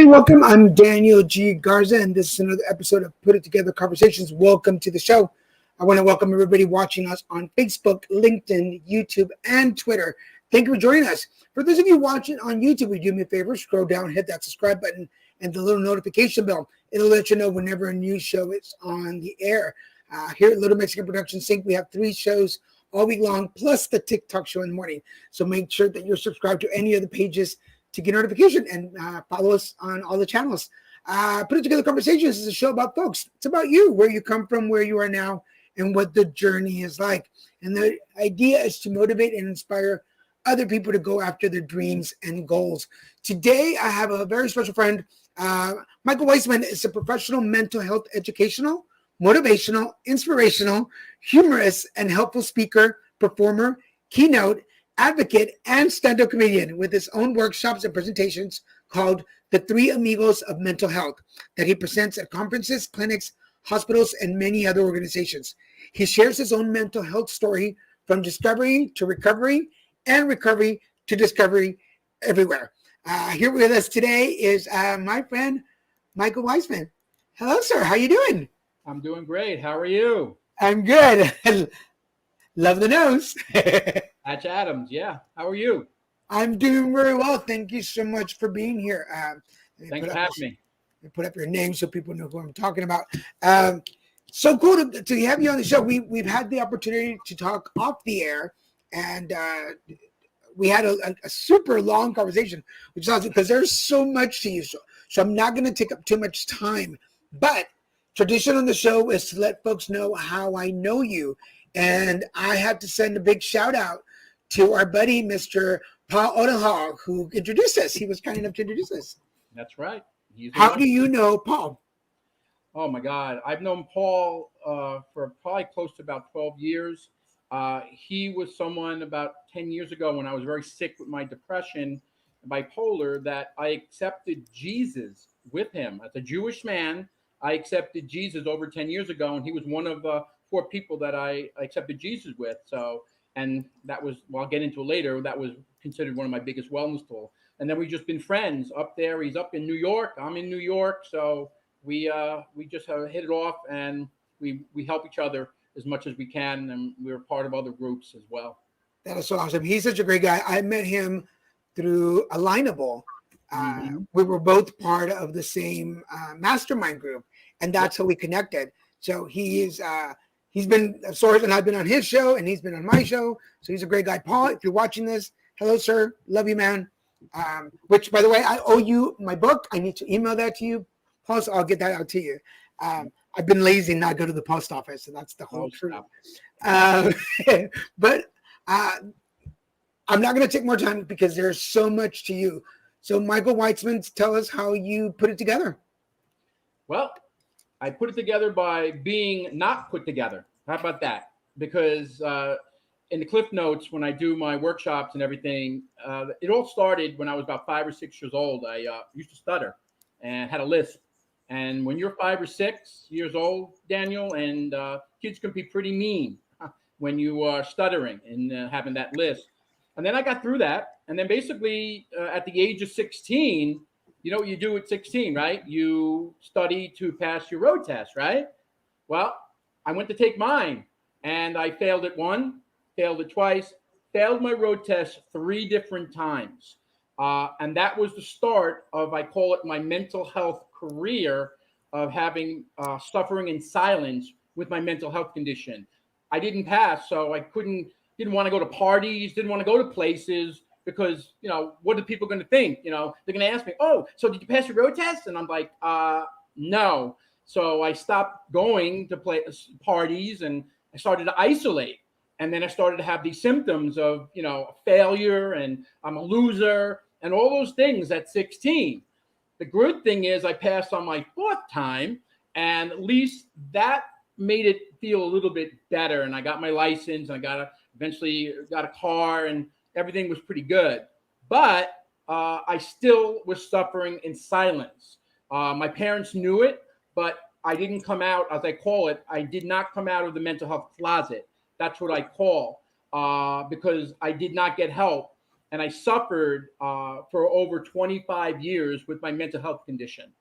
everybody, welcome. I'm Daniel G. Garza, and this is another episode of Put It Together Conversations. Welcome to the show. I want to welcome everybody watching us on Facebook, LinkedIn, YouTube, and Twitter. Thank you for joining us. For those of you watching on YouTube, would you do me a favor? Scroll down, hit that subscribe button, and the little notification bell. It'll let you know whenever a new show is on the air. Here at Little Mexican Production Sync, we have 3 shows all week long, plus the TikTok show in the morning. So make sure that you're subscribed to any of the pages to get notification and follow us on all the channels. Put It Together Conversations is a show about folks. It's about you, where you come from, where you are now, and what the journey is like. And the idea is to motivate and inspire other people to go after their dreams and goals. Today, I have a very special friend. Michael Weitzman is a professional mental health educational, motivational, inspirational, humorous, and helpful speaker, performer, keynote, advocate, and stand-up comedian with his own workshops and presentations called The 3 Amigos of Mental Health that he presents at conferences, clinics, hospitals, and many other organizations. He shares his own mental health story from discovery to recovery and recovery to discovery everywhere. Here with us today is my friend, Michael Weitzman. Hello, sir. How you doing? I'm doing great. How are you? I'm good. Love the nose. Patch Adams, yeah. How are you? I'm doing very well. Thank you so much for being here. Thanks for having me. Put up your name so people know who I'm talking about. So cool to have you on the show. We've had the opportunity to talk off the air, and we had a super long conversation, which is awesome because there's so much to you. So I'm not going to take up too much time. But tradition on the show is to let folks know how I know you. And I have to send a big shout out to our buddy, Mr. Paul Odenhall, who introduced us. He was kind enough to introduce us. That's right. How do you know Paul? Oh, my God. I've known Paul for probably close to about 12 years. He was someone about 10 years ago when I was very sick with my depression and bipolar that I accepted Jesus with him. As a Jewish man, I accepted Jesus over 10 years ago, and he was one of the 4 people that I accepted Jesus with. So, and that was, well, I'll get into it later, that was considered one of my biggest wellness tools. And then we've just been friends up there. He's up in New York. I'm in New York. So we just hit it off, and we help each other as much as we can. And we're part of other groups as well. That is so awesome. He's such a great guy. I met him through Alignable. We were both part of the same mastermind group, and that's how we connected. So he's been a source, and I've been on his show, and he's been on my show. So he's a great guy. Paul, if you're watching this, hello, sir. Love you, man. Which, by the way, I owe you my book. I need to email that to you, Paul, so I'll get that out to you. I've been lazy and not go to the post office, and that's the whole truth. But I'm not going to take more time because there's so much to you. So, Michael Weitzman, tell us how you put it together. Well, I put it together by being not put together. How about that? Because in the Cliff Notes, when I do my workshops and everything, it all started when I was about 5 or 6 years old. I used to stutter and had a lisp. And when you're 5 or 6 years old, Daniel, and kids can be pretty mean when you are stuttering and having that lisp. And then I got through that. And then basically at the age of 16, you know what you do at 16, right? You study to pass your road test, right? Well, I went to take mine, and I failed it 1, failed it twice, failed my road test 3 different times. And that was the start of, I call it, my mental health career of having suffering in silence with my mental health condition. I didn't pass, so I didn't want to go to parties, didn't want to go to places, because, you know, what are people going to think? You know, they're going to ask me, oh, so did you pass your road test? And I'm like, no. So I stopped going to parties, and I started to isolate. And then I started to have these symptoms of, you know, failure, and I'm a loser, and all those things at 16. The good thing is I passed on my 4th time, and at least that made it feel a little bit better. And I got my license, and eventually got a car, and everything was pretty good. But I still was suffering in silence. My parents knew it, but I didn't come out, as I call it. I did not come out of the mental health closet. That's what I call, because I did not get help. and I suffered for over 25 years with my mental health condition.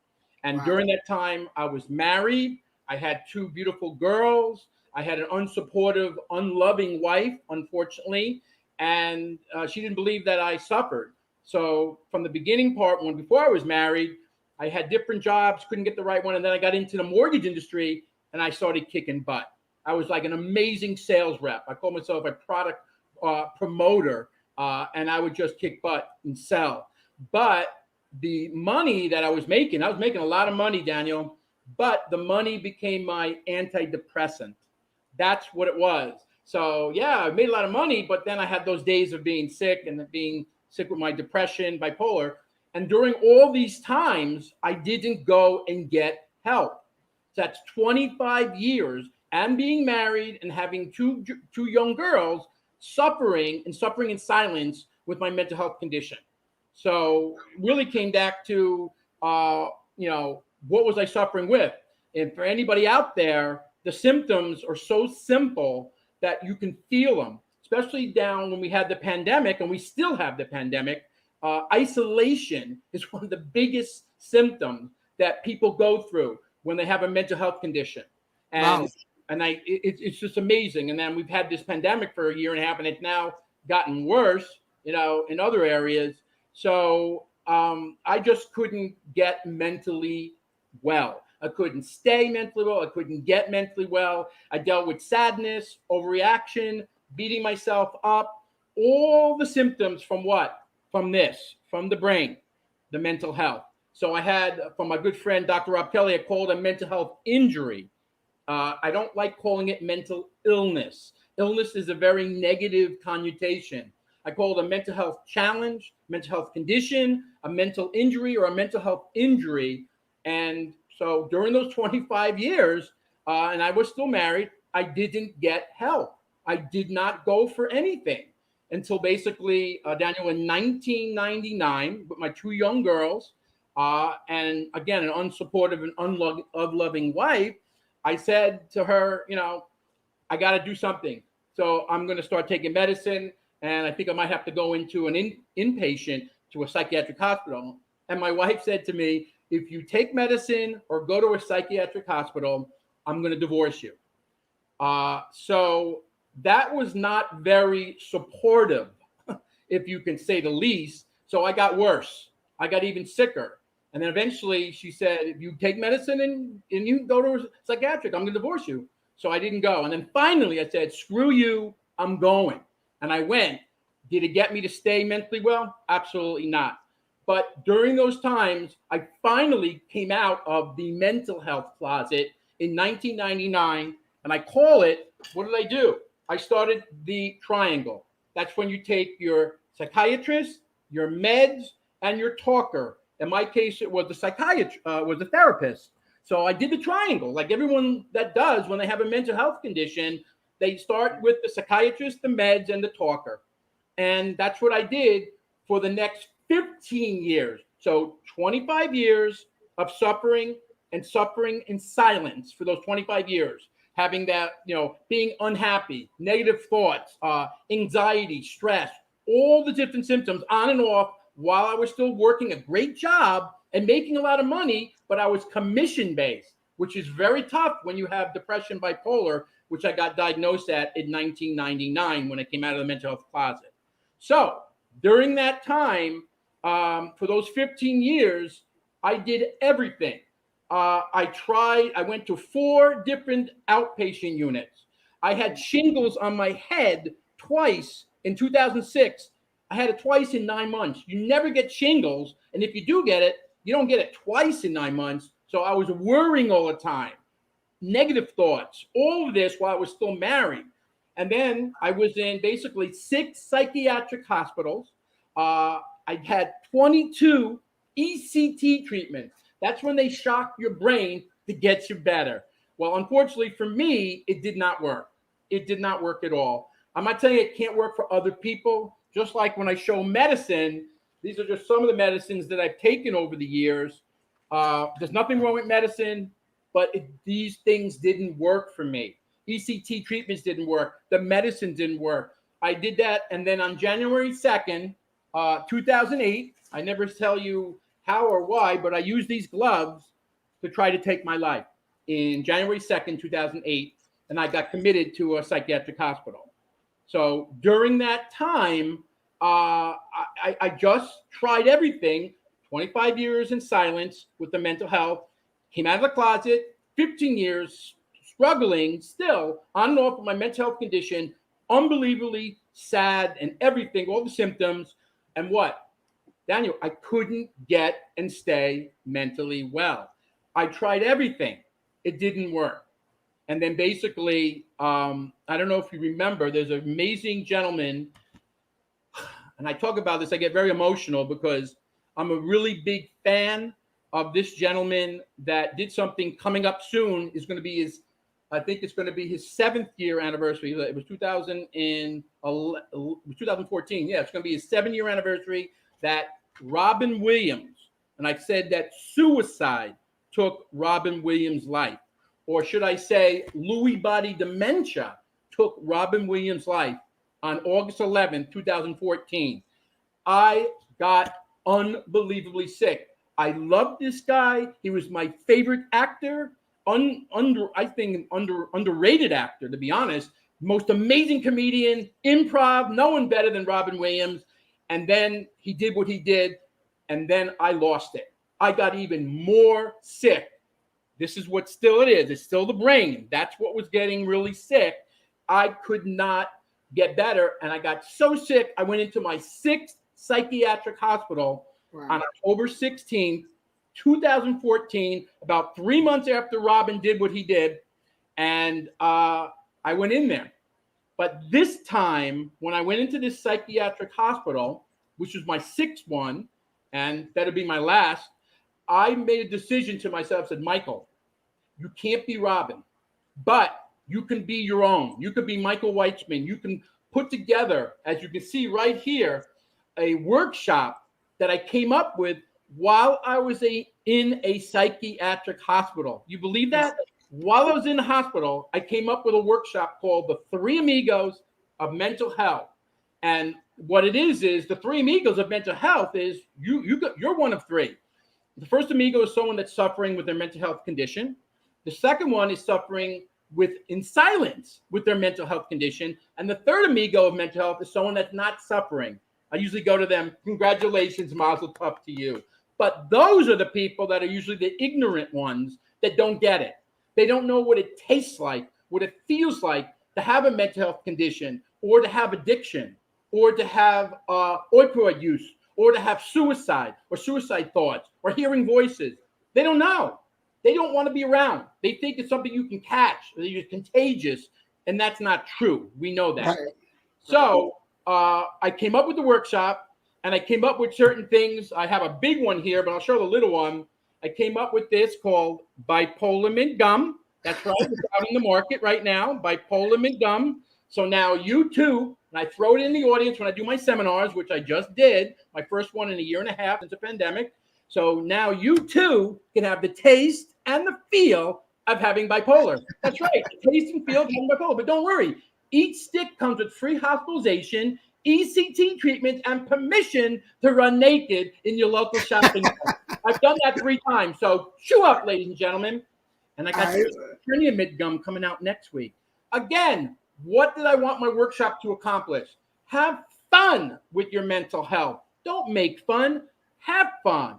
And Wow. during that time, I was married. I had two beautiful girls. I had an unsupportive, unloving wife, unfortunately, and she didn't believe that I suffered. So from the beginning part, before I was married, I had different jobs, couldn't get the right one, and then I got into the mortgage industry and I started kicking butt. I was like an amazing sales rep. I called myself a product promoter, and I would just kick butt and sell. But the money that I was making a lot of money, Daniel, but the money became my antidepressant. That's what it was. So yeah, I made a lot of money, but then I had those days of being sick and being sick with my depression, bipolar. And during all these times, I didn't go and get help. So that's 25 years and being married and having two young girls suffering in silence with my mental health condition. So it really came back to, what was I suffering with? And for anybody out there, the symptoms are so simple that you can feel them, especially down when we had the pandemic and we still have the pandemic. Isolation is one of the biggest symptoms that people go through when they have a mental health condition. And Wow. it's just amazing. And then we've had this pandemic for a year and a half, and it's now gotten worse, in other areas. So I just couldn't get mentally well. I couldn't stay mentally well. I couldn't get mentally well. I dealt with sadness, overreaction, beating myself up, all the symptoms from what? From the brain, the mental health. So I had, from my good friend, Dr. Rob Kelly, I called a mental health injury. I don't like calling it mental illness. Illness is a very negative connotation. I call it a mental health challenge, mental health condition, a mental injury, or a mental health injury. And so during those 25 years, and I was still married, I didn't get help. I did not go for anything until basically, Daniel, in 1999, with my two young girls, and again, an unsupportive and unloving wife, I said to her, I got to do something. So I'm going to start taking medicine, and I think I might have to go into an inpatient to a psychiatric hospital. And my wife said to me, if you take medicine or go to a psychiatric hospital, I'm going to divorce you. So that was not very supportive, if you can say the least. So I got worse. I got even sicker. And then eventually she said, if you take medicine and you go to a psychiatric, I'm going to divorce you. So I didn't go. And then finally I said, screw you, I'm going. And I went. Did it get me to stay mentally well? Absolutely not. But during those times, I finally came out of the mental health closet in 1999. And I call it, what did I do? I started the triangle. That's when you take your psychiatrist, your meds, and your talker. In my case, it was the psychiatrist, was the therapist. So I did the triangle, like everyone that does when they have a mental health condition. They start with the psychiatrist, the meds, and the talker. And that's what I did for the next 15 years. So 25 years of suffering in silence for those 25 years. Having that, being unhappy, negative thoughts, anxiety, stress, all the different symptoms on and off while I was still working a great job and making a lot of money, but I was commission based, which is very tough when you have depression, bipolar, which I got diagnosed at in 1999 when I came out of the mental health closet. So during that time, for those 15 years, I did everything. I went to 4 different outpatient units. I had shingles on my head twice in 2006. I had it twice in 9 months. You never get shingles. And if you do get it, you don't get it twice in 9 months. So I was worrying all the time, negative thoughts, all of this while I was still married. And then I was in basically 6 psychiatric hospitals. I had 22 ECT treatments. That's when they shock your brain to get you better. Well, unfortunately for me, it did not work. It did not work at all. I'm not telling you it can't work for other people. Just like when I show medicine, these are just some of the medicines that I've taken over the years. There's nothing wrong with medicine, but these things didn't work for me. ECT treatments didn't work. The medicine didn't work. I did that. And then on January 2nd, 2008. I never tell you how or why, but I used these gloves to try to take my life in January 2nd, 2008, and I got committed to a psychiatric hospital. So during that time, I just tried everything. 25 years in silence with the mental health. Came out of the closet. 15 years struggling still on and off with my mental health condition. Unbelievably sad and everything, all the symptoms. And what? Daniel, I couldn't get and stay mentally well. I tried everything. It didn't work. And then basically, I don't know if you remember, there's an amazing gentleman, and I talk about this, I get very emotional because I'm a really big fan of this gentleman that did something coming up soon. Is going to be his, I think it's going to be his 7th year anniversary. It was 2014. Yeah, it's going to be his 7-year anniversary that Robin Williams, and I said that suicide took Robin Williams' life. Or should I say Lewy body dementia took Robin Williams' life on August 11th, 2014. I got unbelievably sick. I loved this guy. He was my favorite actor. Underrated actor, to be honest. Most amazing comedian, improv, no one better than Robin Williams. And then he did what he did, and then I lost it. I got even more sick. This is what still it is. It's still the brain. That's what was getting really sick. I could not get better, and I got so sick, I went into my 6th psychiatric hospital on October 16th, 2014, about 3 months after Robin did what he did, and I went in there. But this time, when I went into this psychiatric hospital, which was my 6th one, and that'll be my last, I made a decision to myself, said, Michael, you can't be Robin, but you can be your own. You could be Michael Weitzman. You can put together, as you can see right here, a workshop that I came up with while I was in a psychiatric hospital. You believe that? While I was in the hospital, I came up with a workshop called the 3 Amigos of Mental Health. And what it is the 3 Amigos of Mental Health is you're one of 3. The first amigo is someone that's suffering with their mental health condition. The second one is suffering in silence with their mental health condition. And the third amigo of mental health is someone that's not suffering. I usually go to them, congratulations, mazel tov to you. But those are the people that are usually the ignorant ones that don't get it. They don't know what it tastes like, what it feels like to have a mental health condition, or to have addiction, or to have opioid use, or to have suicide or suicide thoughts or hearing voices. They don't know. They don't want to be around. They think it's something you can catch, or you're contagious, and that's not true. We know that. Right. So I came up with the workshop, and I came up with certain things. I have a big one here, but I'll show the little one. I came up with this called Bipolar Mint Gum. That's right. It's out in the market right now, Bipolar Mint Gum. So now you too, and I throw it in the audience when I do my seminars, which I just did, my first one in 1.5 years since the pandemic. So now you too can have the taste and the feel of having bipolar. That's right. The taste and feel of having bipolar. But don't worry. Each stick comes with free hospitalization, ECT treatment, and permission to run naked in your local shopping mall. I've done that 3 times. So chew up, ladies and gentlemen. And I got Schizophrenia Mint Gum coming out next week. Again, what did I want my workshop to accomplish? Have fun with your mental health. Don't make fun. Have fun.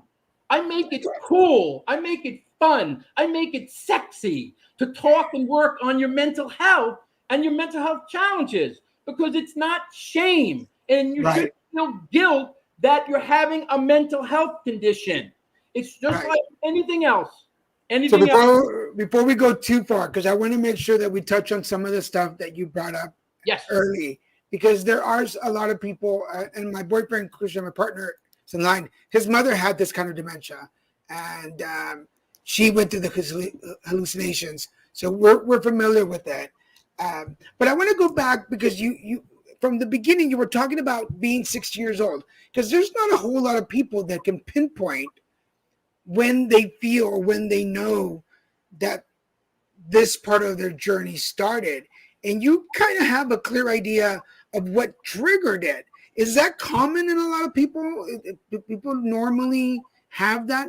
I make it cool. I make it fun. I make it sexy to talk and work on your mental health and your mental health challenges, because it's not shame, and you shouldn't feel guilt that you're having a mental health condition. It's just like anything else. Before we go too far, because I want to make sure that we touch on some of the stuff that you brought up early, because there are a lot of people, and my boyfriend, Christian, my partner, is in line. His mother had this kind of dementia, and she went through the hallucinations. So we're familiar with that. But I want to go back, because you from the beginning, you were talking about being 60 years old, because there's not a whole lot of people that can pinpoint when they feel or when they know that this part of their journey started. And you kind of have a clear idea of what triggered it. Is that common in a lot of people? Do people normally have that?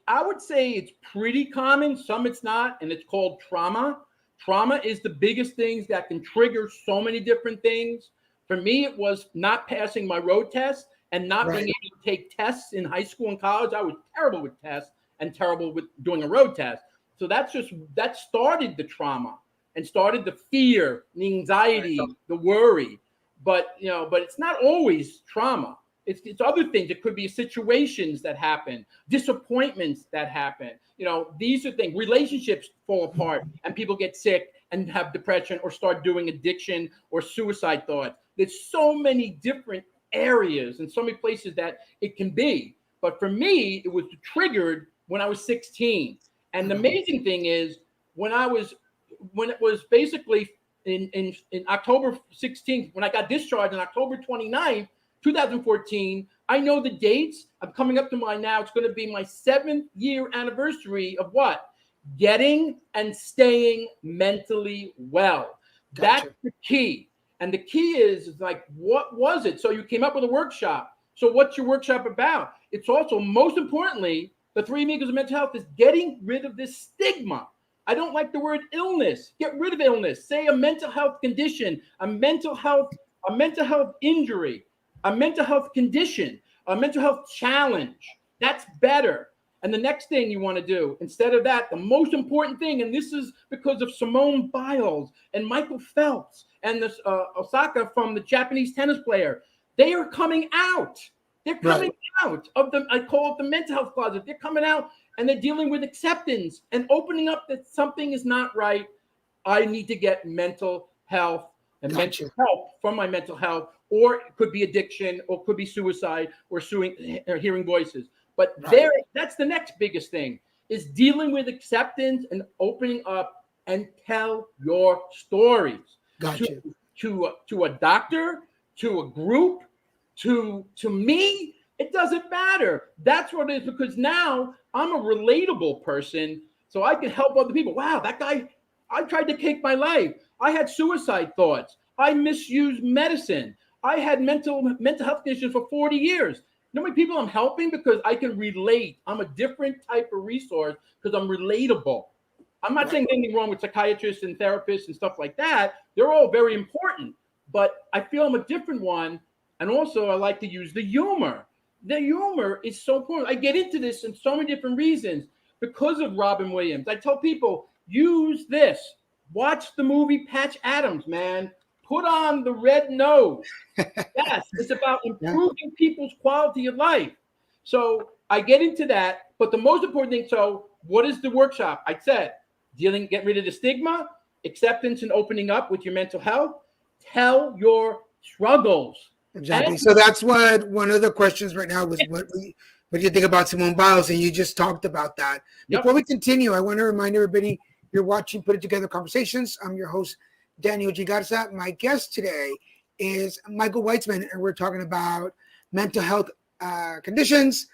I would say it's pretty common. Some it's not, and it's called trauma. Trauma is the biggest things that can trigger so many different things. For me, it was not passing my road test and not being able to take tests in high school and college. I was terrible with tests and terrible with doing a road test. So that started the trauma and started the fear, the anxiety, the worry. But it's not always trauma. It's other things. It could be situations that happen, disappointments that happen. These are things. Relationships fall apart and people get sick and have depression or start doing addiction or suicide thoughts. There's so many different areas and so many places that it can be. But for me, it was triggered when I was 16. And the amazing thing is when it was basically in October 16th, when I got discharged on October 29th, 2014, I know the dates. I'm coming up to mine now. It's going to be my 7th year anniversary of what? Getting and staying mentally well. Gotcha. That's the key. And the key is like, what was it? So you came up with a workshop. So what's your workshop about? It's also, most importantly, the 3 Amigos of Mental Health is getting rid of this stigma. I don't like the word illness. Get rid of illness. Say a mental health condition, a mental health injury, a mental health condition, a mental health challenge. That's better. And the next thing you want to do, instead of that, the most important thing, and this is because of Simone Biles and Michael Phelps and this Osaka from the Japanese tennis player, they are coming out. They're coming out of I call it the mental health closet. They're coming out and they're dealing with acceptance and opening up that something is not right. I need to get mental health and mental help from my mental health, or it could be addiction, or it could be suicide, or hearing voices. But that's the next biggest thing, is dealing with acceptance and opening up and tell your stories to a doctor, to a group, to me. It doesn't matter. That's what it is, because now I'm a relatable person, so I can help other people. Wow, that guy, I tried to take my life. I had suicide thoughts. I misused medicine. I had mental health conditions for 40 years. You know how many people I'm helping because I can relate? I'm a different type of resource because I'm relatable. I'm not saying anything wrong with psychiatrists and therapists and stuff like that. They're all very important, but I feel I'm a different one. And also I like to use the humor. The humor is so important. I get into this in so many different reasons because of Robin Williams. I tell people, use this. Watch the movie Patch Adams, man. Put on the red nose. Yes, it's about improving people's quality of life. So I get into that. But the most important thing, so what is the workshop? I said, get rid of the stigma, acceptance and opening up with your mental health. Tell your struggles. Exactly. So that's what one of the questions right now was, what do you think about Simone Biles? And you just talked about that. Before we continue, I want to remind everybody you're watching Put It Together Conversations. I'm your host, Daniel G. Garza. My guest today is Michael Weitzman, and we're talking about mental health conditions,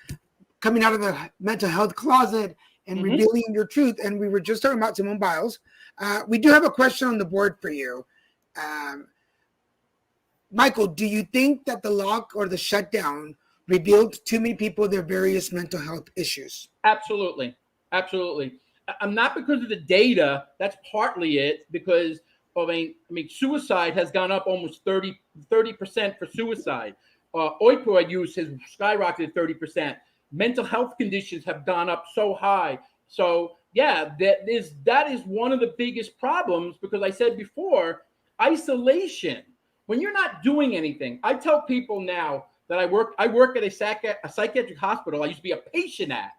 coming out of the mental health closet and revealing your truth. And we were just talking about Simone Biles. We do have a question on the board for you. Michael, do you think that the lock or the shutdown revealed to too many people their various mental health issues? Absolutely. Absolutely. I'm not because of the data. That's partly it, because suicide has gone up almost 30% for suicide. Opioid use has skyrocketed 30%. Mental health conditions have gone up so high. So yeah, that is one of the biggest problems, because I said before, isolation. When you're not doing anything, I tell people now that I work at a psychiatric hospital I used to be a patient at.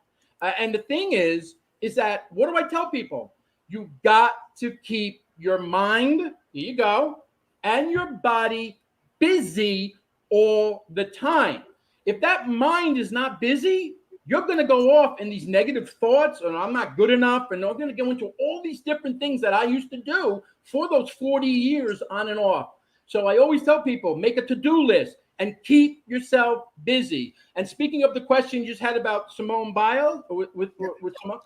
And the thing is that, what do I tell people? You got to keep your mind, here you go, and your body busy all the time. If that mind is not busy, you're going to go off in these negative thoughts, and I'm not good enough, and I'm going to go into all these different things that I used to do for those 40 years on and off. So I always tell people, make a to-do list and keep yourself busy. And speaking of the question you just had about Simone Biles, with Simone,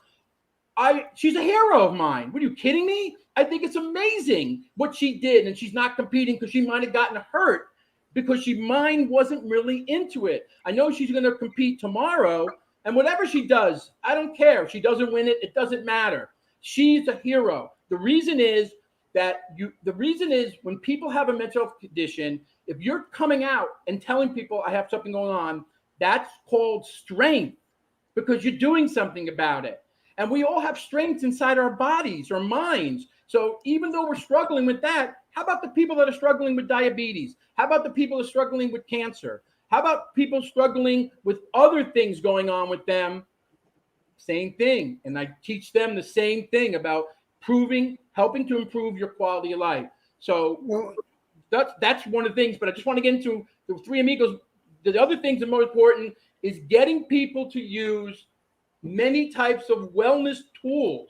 she's a hero of mine. What, are you kidding me? I think it's amazing what she did, and she's not competing because she might have gotten hurt. because she mind wasn't really into it. I know she's going to compete tomorrow, and whatever she does, I don't care. If she doesn't win it, it doesn't matter. She's a hero. The reason is when people have a mental health condition, if you're coming out and telling people I have something going on, that's called strength, because you're doing something about it. And we all have strengths inside our bodies or minds. So even though we're struggling with that, how about the people that are struggling with diabetes? How about the people that are struggling with cancer? How about people struggling with other things going on with them? Same thing. And I teach them the same thing about helping to improve your quality of life. So that's one of the things. But I just want to get into the three amigos. The other things that are more important is getting people to use many types of wellness tools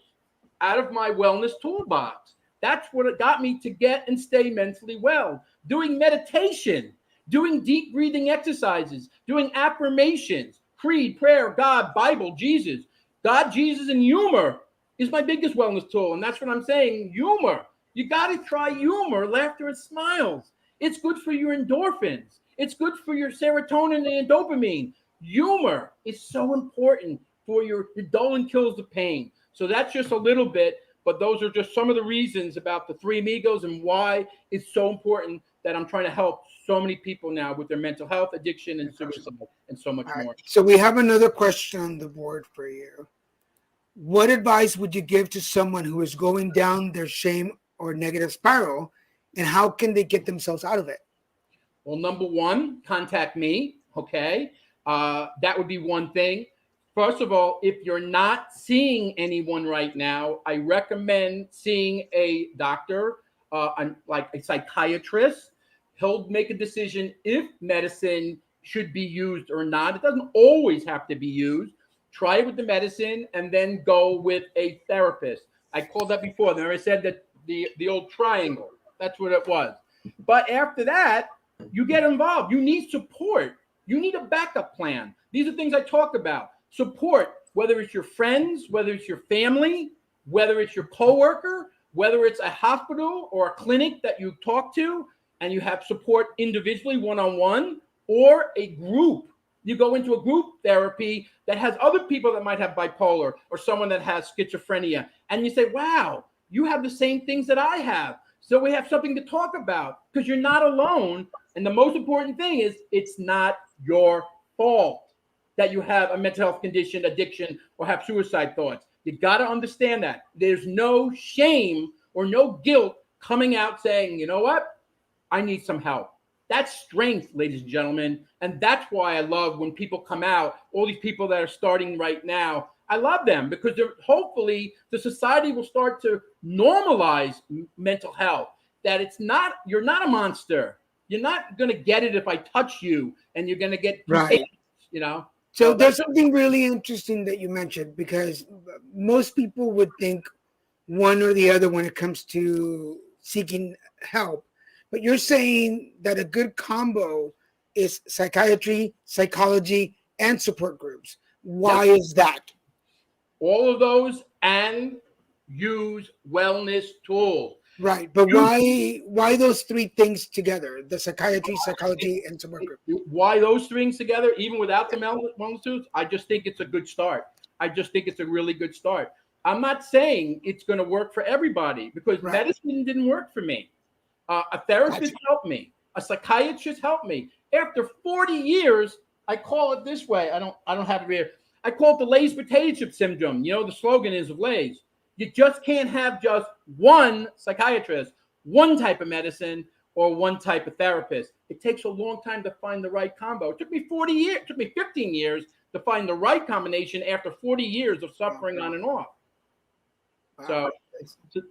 out of my wellness toolbox. That's what it got me to get and stay mentally well. Doing meditation, doing deep breathing exercises, doing affirmations, creed, prayer, God, Bible, Jesus. God, Jesus, and humor is my biggest wellness tool. And that's what I'm saying, humor. You got to try humor, laughter, and smiles. It's good for your endorphins. It's good for your serotonin and dopamine. Humor is so important for your dull and kills the pain. So that's just a little bit, but those are just some of the reasons about the three amigos and why it's so important that I'm trying to help so many people now with their mental health, addiction, and suicide, and so much more. So we have another question on the board for you. What advice would you give to someone who is going down their shame or negative spiral, and how can they get themselves out of it? Well, number one, contact me. Okay. That would be one thing. First of all, if you're not seeing anyone right now, I recommend seeing a doctor, like a psychiatrist. He'll make a decision if medicine should be used or not. It doesn't always have to be used. Try it with the medicine and then go with a therapist. I called that before. There I said that the old triangle. That's what it was. But after that, you get involved. You need support. You need a backup plan. These are things I talk about. Support, whether it's your friends, whether it's your family, whether it's your coworker, whether it's a hospital or a clinic that you talk to and you have support individually, one-on-one, or a group. You go into a group therapy that has other people that might have bipolar or someone that has schizophrenia. And you say, wow, you have the same things that I have. So we have something to talk about because you're not alone. And the most important thing is it's not your fault that you have a mental health condition, addiction, or have suicide thoughts. You got to understand that. There's no shame or no guilt coming out saying, you know what? I need some help. That's strength, ladies and gentlemen. And that's why I love when people come out, all these people that are starting right now. I love them because hopefully the society will start to normalize mental health, that you're not a monster. You're not going to get it if I touch you and you're going to get, right. You know? So there's something really interesting that you mentioned, because most people would think one or the other when it comes to seeking help. But you're saying that a good combo is psychiatry, psychology, and support groups. Why is that? All of those, and use wellness tools. Right. But why those three things together? The psychiatry, psychology, and support group. Why those things together, even without the wellness tools? I just think it's a good start. I just think it's a really good start. I'm not saying it's going to work for everybody, because medicine didn't work for me. A therapist helped me. A psychiatrist helped me. After 40 years, I call it this way. I don't have it here. I call it the Lay's potato chip syndrome. You know, the slogan is of Lay's. You just can't have just one psychiatrist, one type of medicine, or one type of therapist. It takes a long time to find the right combo. It took me 40 years. It took me 15 years to find the right combination after 40 years of suffering on and off. So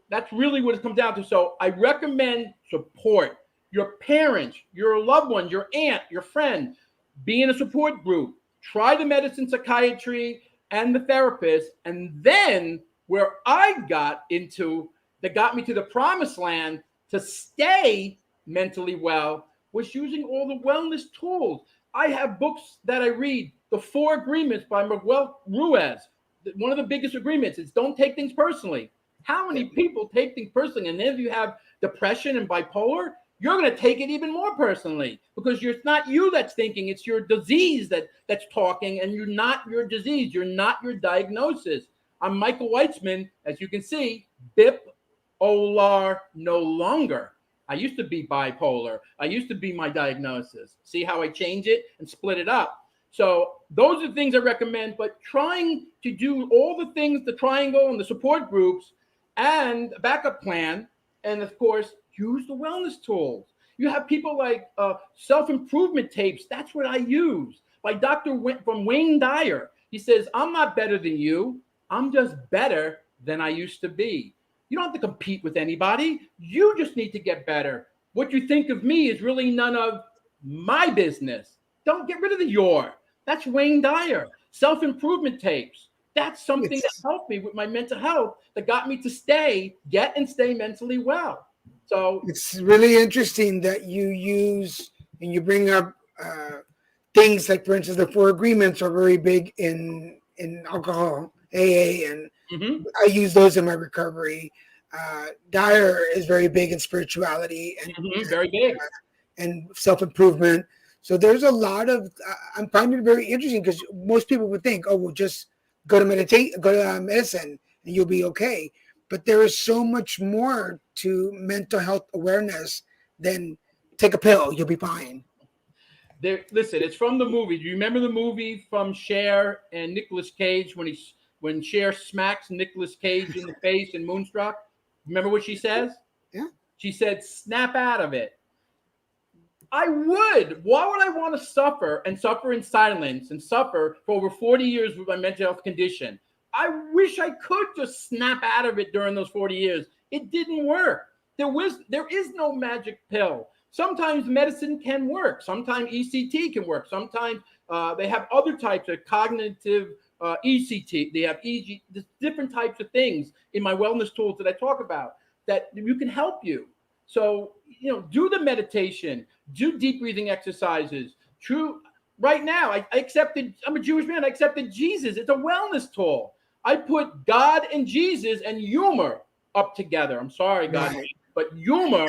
that's really what it comes down to. So I recommend support. Your parents, your loved ones, your aunt, your friend, be in a support group. Try the medicine, psychiatry, and the therapist. And then where I got into, that got me to the promised land to stay mentally well, was using all the wellness tools. I have books that I read, The 4 Agreements by Miguel Ruiz. One of the biggest agreements is don't take things personally. How many people take things personally? And then if you have depression and bipolar, you're going to take it even more personally because it's not you that's thinking, it's your disease that's talking, and you're not your disease. You're not your diagnosis. I'm Michael Weitzman, as you can see, bipolar no longer. I used to be bipolar. I used to be my diagnosis. See how I change it and split it up? So those are the things I recommend, but trying to do all the things, the triangle and the support groups and a backup plan, and of course, use the wellness tools. You have people like self-improvement tapes. That's what I use. By from Wayne Dyer. He says, I'm not better than you. I'm just better than I used to be. You don't have to compete with anybody. You just need to get better. What you think of me is really none of my business. Don't get rid of the your. That's Wayne Dyer. Self-improvement tapes. That's something that helped me with my mental health, that got me to get and stay mentally well. So it's really interesting that you use and you bring up things like, for instance, the 4 agreements are very big in alcohol, AA, and I use those in my recovery. Dyer is very big in spirituality and very big and self-improvement. So there's a lot of I'm finding it very interesting because most people would think, oh, well, just go to medicine and you'll be okay. But there is so much more to mental health awareness than take a pill, you'll be fine. Listen, it's from the movie. Do you remember the movie from Cher and Nicolas Cage when Cher smacks Nicolas Cage in the face in Moonstruck? Remember what she says? Yeah. She said, snap out of it. I would. Why would I want to suffer in silence and suffer for over 40 years with my mental health condition? I wish I could just snap out of it during those 40 years. It didn't work. There is no magic pill. Sometimes medicine can work. Sometimes ECT can work. Sometimes they have other types of cognitive ECT. They have EG, different types of things in my wellness tools that I talk about that you can help you. So, do the meditation, do deep breathing exercises. Right now, I'm a Jewish man. I accepted Jesus. It's a wellness tool. I put God and Jesus and humor up together. I'm sorry, God, but humor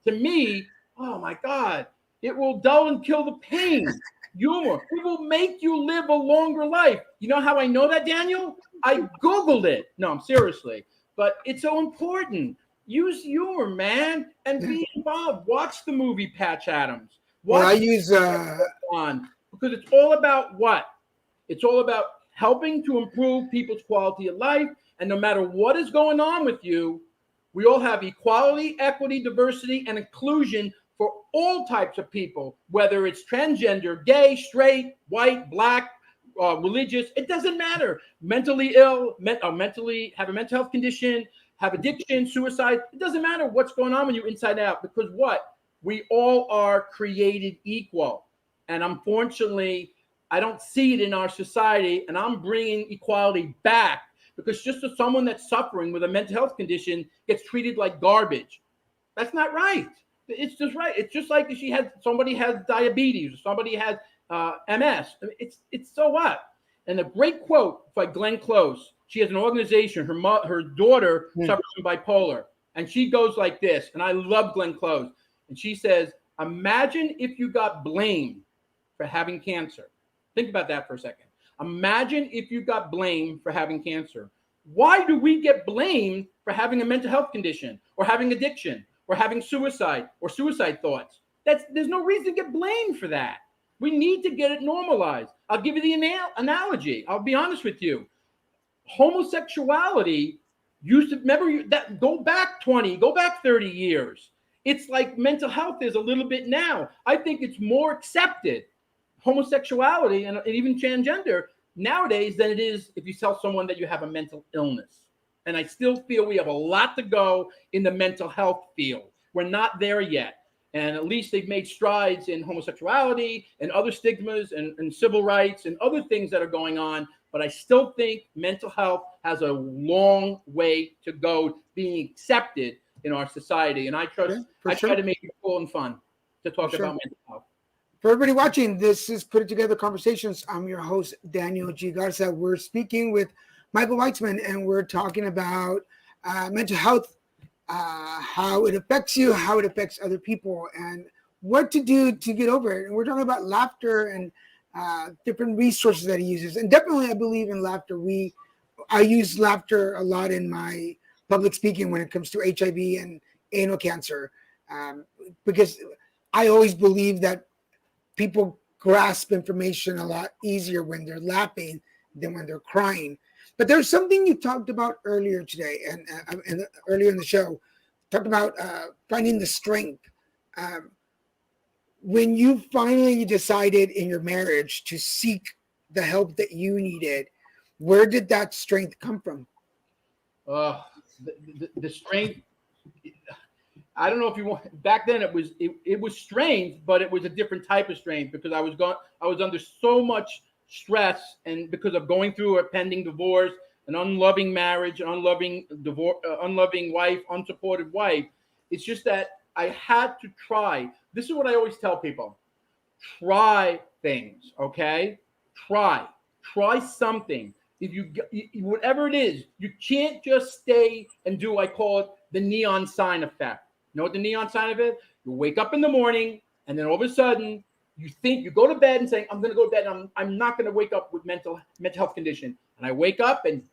to me, oh my God, it will dull and kill the pain. Humor, it will make you live a longer life. You know how I know that, Daniel? I Googled it. No, seriously, but it's so important. Use humor, man, and be involved. Watch the movie Patch Adams. I use because it's all about what? It's all about helping to improve people's quality of life. And no matter what is going on with you, we all have equality, equity, diversity, and inclusion for all types of people, whether it's transgender, gay, straight, white, black, religious. It doesn't matter. Mentally ill, mentally have a mental health condition, have addiction, suicide. It doesn't matter what's going on with you inside out, because what? We all are created equal. And unfortunately, I don't see it in our society, and I'm bringing equality back, because just as someone that's suffering with a mental health condition gets treated like garbage, that's not right. It's just right. It's just like if somebody has diabetes, or somebody has MS. It's so what? And a great quote by Glenn Close. She has an organization. Her daughter suffers from bipolar, and she goes like this. And I love Glenn Close. And she says, "Imagine if you got blamed for having cancer." Think about that for a second. Imagine if you got blamed for having cancer. Why do we get blamed for having a mental health condition, or having addiction, or having suicide, or suicide thoughts? There's no reason to get blamed for that. We need to get it normalized. I'll give you the analogy. I'll be honest with you. Homosexuality used to, go back 20, go back 30 years. It's like mental health is a little bit now. I think it's more accepted, homosexuality and even transgender nowadays, than it is if you tell someone that you have a mental illness. And I still feel we have a lot to go in the mental health field. We're not there yet. And at least they've made strides in homosexuality and other stigmas and civil rights and other things that are going on. But I still think mental health has a long way to go being accepted in our society. And I try to make it cool and fun to talk about mental health. For everybody watching, this is Put It Together Conversations. I'm your host, Daniel G. Garza. We're speaking with Michael Weitzman, and we're talking about mental health how it affects you, how it affects other people, and what to do to get over it. And we're talking about laughter and different resources that he uses. And definitely, I believe in laughter. I use laughter a lot in my public speaking when it comes to HIV and anal cancer, because I always believe that people grasp information a lot easier when they're laughing than when they're crying. But there's something you talked about earlier today, and earlier in the show, talked about finding the strength. Um, when you finally decided in your marriage to seek the help that you needed, where did that strength come from? The strength. I don't know if you want. Back then, it was strange, but it was a different type of strange because I was under so much stress, and because of going through a pending divorce, an unloving marriage, an unloving divorce, unloving wife, unsupported wife. It's just that I had to try. This is what I always tell people: try things, okay? Try something. If you whatever it is, you can't just stay and do. I call it the neon sign effect. You know what the neon sign of it? You wake up in the morning, and then all of a sudden, you go to bed and saying, "I'm going to go to bed. And I'm not going to wake up with mental health condition." And I wake up, and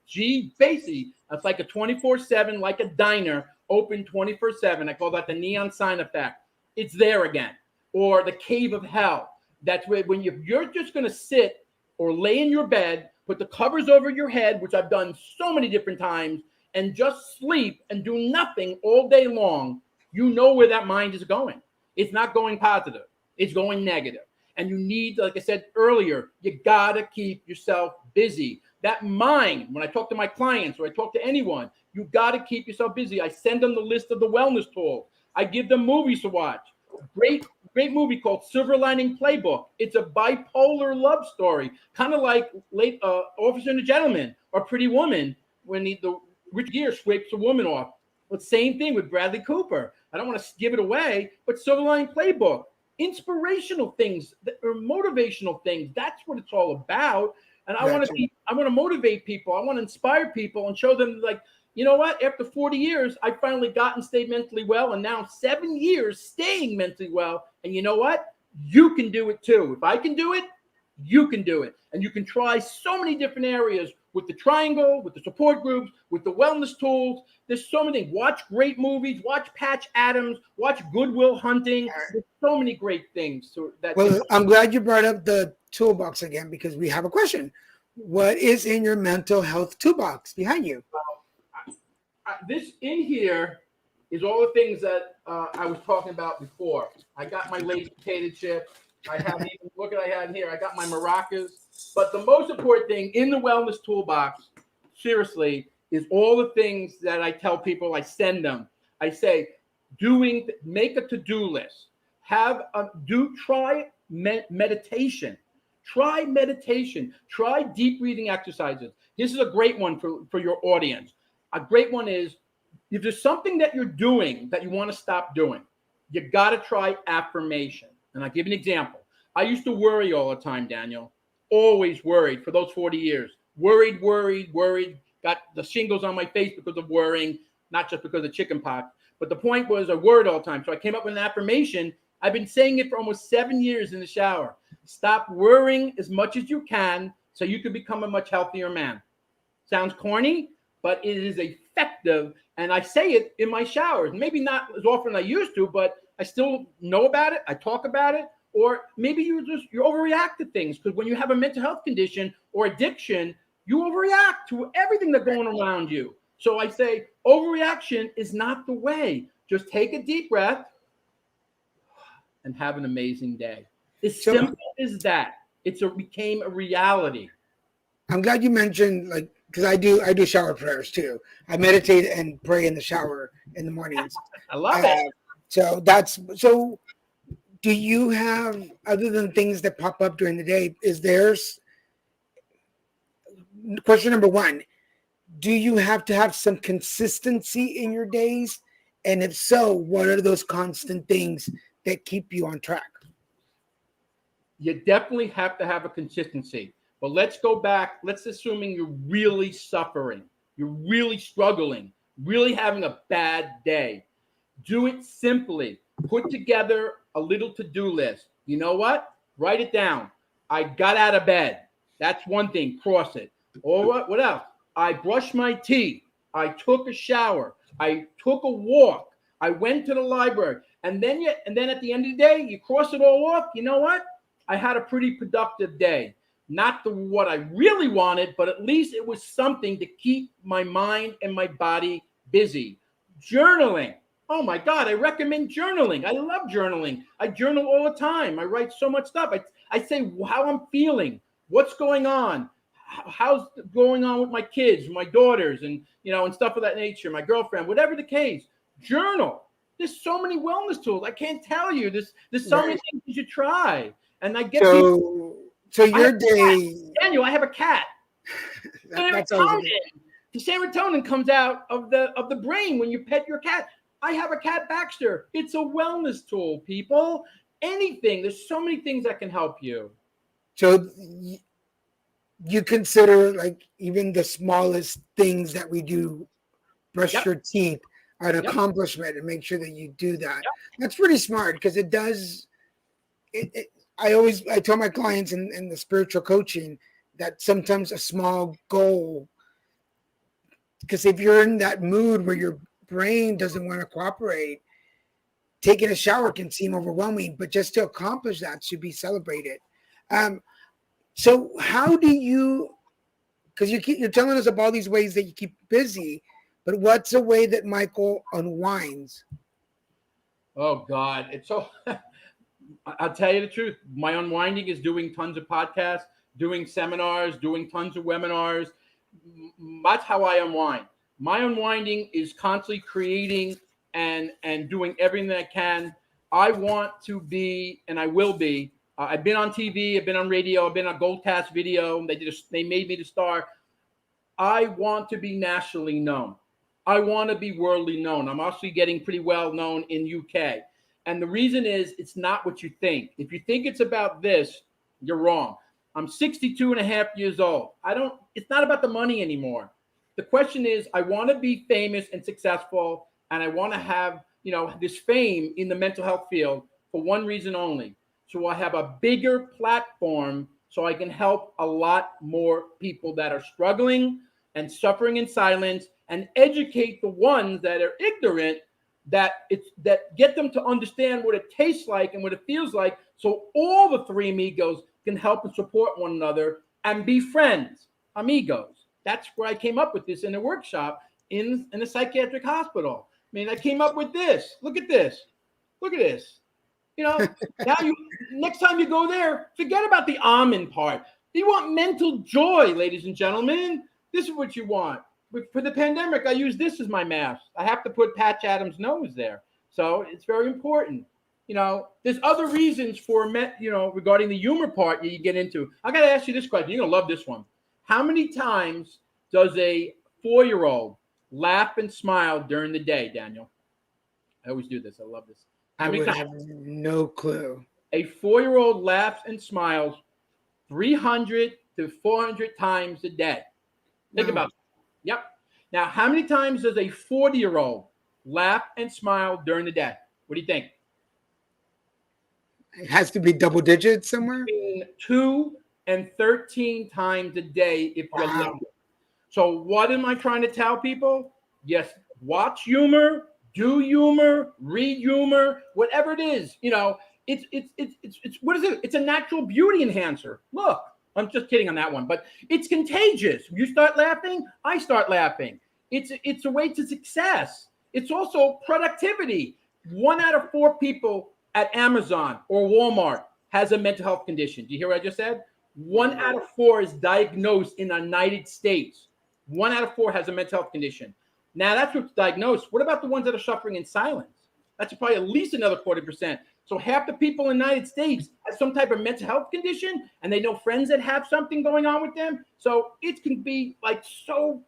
basically, it's like a 24/7, like a diner, open 24/7. I call that the neon sign effect. It's there again, or the cave of hell. That's where when you're just going to sit or lay in your bed, put the covers over your head, which I've done so many different times, and just sleep and do nothing all day long. You know where that mind is going. It's not going positive. It's going negative. And you need, like I said earlier, you got to keep yourself busy. That mind, when I talk to my clients or I talk to anyone, you got to keep yourself busy. I send them the list of the wellness tools. I give them movies to watch. Great movie called Silver Lining Playbook. It's a bipolar love story, kind of like late Officer and a Gentleman or Pretty Woman when the Richard Gere scrapes a woman off. But same thing with Bradley Cooper. I don't want to give it away, but Silver Lining Playbook, inspirational things or motivational things. That's what it's all about. And I want to motivate people. I want to inspire people and show them, like, you know what? After 40 years, I finally got and stayed mentally well, and now 7 years staying mentally well. And you know what? You can do it too. If I can do it, you can do it. And you can try so many different areas with the triangle, with the support groups, with the wellness tools. There's so many. Watch great movies. Watch Patch Adams. Watch Good Will Hunting. There's so many great things. Well, I'm glad you brought up the toolbox again, because we have a question. What is in your mental health toolbox behind you? This in here is all the things that I was talking about before. I got my lazy potato chip. I have even, look what I had in here. I got my maracas. But the most important thing in the wellness toolbox, seriously, is all the things that I tell people. I send them. I say, make a to-do list. Try meditation. Try meditation. Try deep breathing exercises. This is a great one for your audience. A great one is, if there's something that you're doing that you want to stop doing, you got to try affirmation. And I'll give you an example. I used to worry all the time, Daniel. Always worried for those 40 years. Worried. Got the shingles on my face because of worrying, not just because of chicken pox. But the point was, I worried all the time. So I came up with an affirmation. I've been saying it for almost 7 years in the shower. Stop worrying as much as you can so you can become a much healthier man. Sounds corny, but it is effective. And I say it in my showers. Maybe not as often as I used to, but I still know about it. I talk about it. Or maybe you overreact to things, because when you have a mental health condition or addiction, you overreact to everything that's going around you. So I say overreaction is not the way. Just take a deep breath and have an amazing day. As simple as that. Became a reality. I'm glad you mentioned, like, because I do shower prayers too. I meditate and pray in the shower in the mornings. I love it. So do you have, other than things that pop up during the day, question number one, do you have to have some consistency in your days? And if so, what are those constant things that keep you on track? You definitely have to have a consistency. But let's go back. Let's assuming you're really suffering. You're really struggling. really having a bad day, do it simply. Put together a little to-do list. You know what? Write it down. I got out of bed. That's one thing. Cross it. Or what else? I brushed my teeth. I took a shower. I took a walk. I went to the library. And then at the end of the day, you cross it all off. You know what? I had a pretty productive day. Not what I really wanted, but at least it was something to keep my mind and my body busy. Journaling. Oh my God, I recommend journaling. I love journaling. I journal all the time. I write so much stuff. I say how I'm feeling, what's going on, how's going on with my kids, my daughters, and and stuff of that nature, my girlfriend, whatever the case. Journal. There's so many wellness tools. I can't tell you. There's so many things you should try. And I get people. So your day, Daniel, I have a cat. That's always the serotonin comes out of the brain when you pet your cat. I have a cat, Baxter. It's a wellness tool, people. Anything. There's so many things that can help you. So you consider like even the smallest things that we do, brush your teeth, an accomplishment, and make sure that you do that. That's pretty smart because it does. I tell my clients in the spiritual coaching that sometimes a small goal, because if you're in that mood where your brain doesn't want to cooperate, taking a shower can seem overwhelming, but just to accomplish that should be celebrated. So how do you, because you're telling us about all these ways that you keep busy, but what's a way that Michael unwinds? Oh God, it's so, I'll tell you the truth. My unwinding is doing tons of podcasts, doing seminars, doing tons of webinars. That's how I unwind. My unwinding is constantly creating and doing everything that I can. I want to be, and I will be. I've been on TV, I've been on radio, I've been on Goldcast Video. They made me the star. I want to be nationally known. I want to be worldly known. I'm actually getting pretty well known in UK. And the reason is it's not what you think. If you think it's about this, you're wrong. I'm 62 and a half years old. It's not about the money anymore. The question is, I want to be famous and successful, and I want to have, this fame in the mental health field for one reason only. So I have a bigger platform so I can help a lot more people that are struggling and suffering in silence and educate the ones that are ignorant that get them to understand what it tastes like and what it feels like, so all the three amigos can help and support one another and be friends. Amigos. That's where I came up with this in a workshop in a psychiatric hospital. I mean, I came up with this. Look at this. Look at this. Now next time you go there, forget about the almond part. You want mental joy, ladies and gentlemen. This is what you want. For the pandemic, I use this as my mask. I have to put Patch Adams' nose there. So it's very important. There's other reasons for, regarding the humor part that you get into. I got to ask you this question. You're going to love this one. How many times does a 4-year-old laugh and smile during the day, Daniel? I always do this. I love this. How many times? I have no clue. A 4-year-old laughs and smiles 300 to 400 times a day. Think about it. Yep. Now, how many times does a 40-year-old laugh and smile during the day? What do you think? It has to be double digits somewhere. Between 2 and 13 times a day if you're lucky. So what am I trying to tell people? Yes, watch humor, do humor, read humor, whatever it is. It's what is it? It's a natural beauty enhancer. Look, I'm just kidding on that one, but it's contagious. You start laughing, I start laughing. It's a way to success. It's also productivity. 1 out of 4 people at Amazon or Walmart has a mental health condition. Do you hear what I just said? 1 out of 4 is diagnosed in the United States. 1 out of 4 has a mental health condition. Now that's what's diagnosed. What about the ones that are suffering in silence? That's probably at least another 40%. So half the people in the United States have some type of mental health condition, and they know friends that have something going on with them. So it can be like so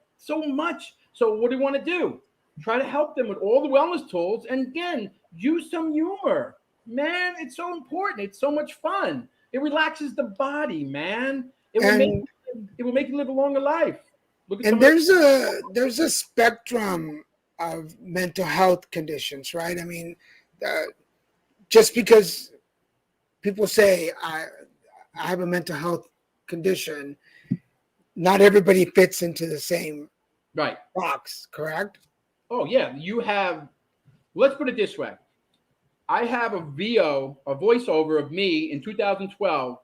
much. So what do you want to do? Try to help them with all the wellness tools. And again, use some humor. Man, it's so important. It's so much fun. It relaxes the body, man. It will make you live a longer life. And there's a spectrum of mental health conditions, right? I mean, just because people say I have a mental health condition, not everybody fits into the same Right. box, correct? Oh, yeah. You have, let's put it this way. I have a voiceover of me in 2012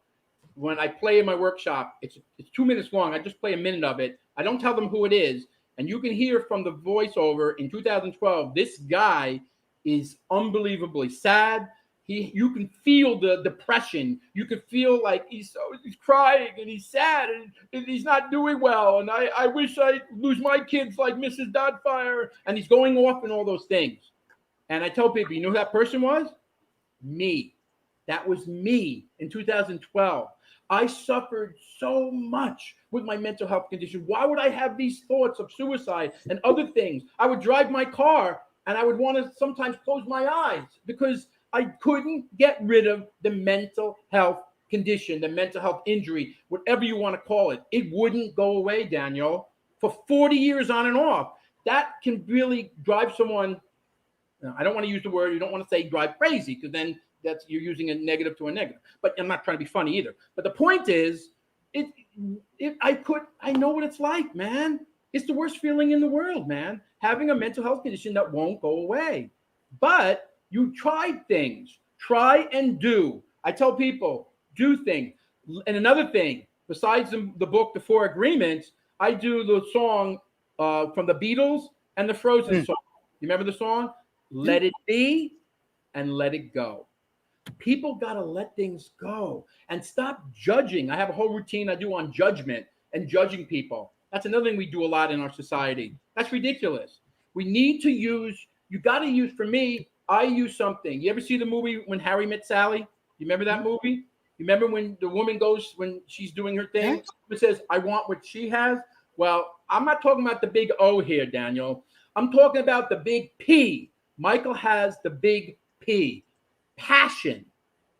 when I play in my workshop. It's 2 minutes long. I just play a minute of it. I don't tell them who it is. And you can hear from the voiceover in 2012, this guy is unbelievably sad. You can feel the depression. You can feel like he's crying and he's sad and he's not doing well. And I wish I lose my kids like Mrs. Doubtfire. And he's going off and all those things. And I tell people, you know who that person was? Me. That was me in 2012. I suffered so much with my mental health condition. Why would I have these thoughts of suicide and other things? I would drive my car and I would want to sometimes close my eyes because I couldn't get rid of the mental health condition, the mental health injury, whatever you want to call it. It wouldn't go away, Daniel, for 40 years on and off. That can really drive someone. I don't want to use the word, you don't want to say drive crazy, because then you're using a negative to a negative. But I'm not trying to be funny either. But the point is, I know what it's like, man. It's the worst feeling in the world, man. Having a mental health condition that won't go away. But you tried things. Try and do. I tell people, do things. And another thing, besides the book, The Four Agreements, I do the song from the Beatles and the Frozen song. You remember the song? Let it be and let it go. People got to let things go and stop judging. I have a whole routine I do on judgment and judging people. That's another thing we do a lot in our society. That's ridiculous. We need to use, you got to use, for me, I use something. You ever see the movie When Harry Met Sally? You remember that movie? You remember when the woman goes, when she's doing her thing, it says, I want what she has? Well, I'm not talking about the big O here, Daniel. I'm talking about the big P. Michael has the big P. Passion.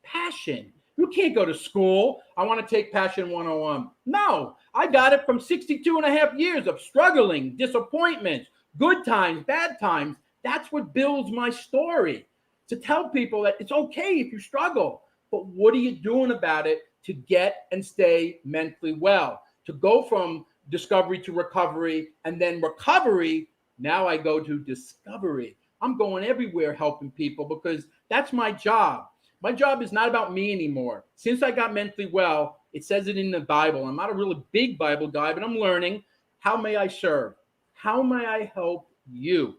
Passion. You can't go to school. I want to take Passion 101. No, I got it from 62 and a half years of struggling, disappointments, good times, bad times. That's what builds my story. To tell people that it's okay if you struggle, but what are you doing about it to get and stay mentally well? To go from discovery to recovery, and then recovery, now I go to discovery. I'm going everywhere helping people because that's my job. My job is not about me anymore. Since I got mentally well, it says it in the Bible. I'm not a really big Bible guy, but I'm learning. How may I serve? How may I help you?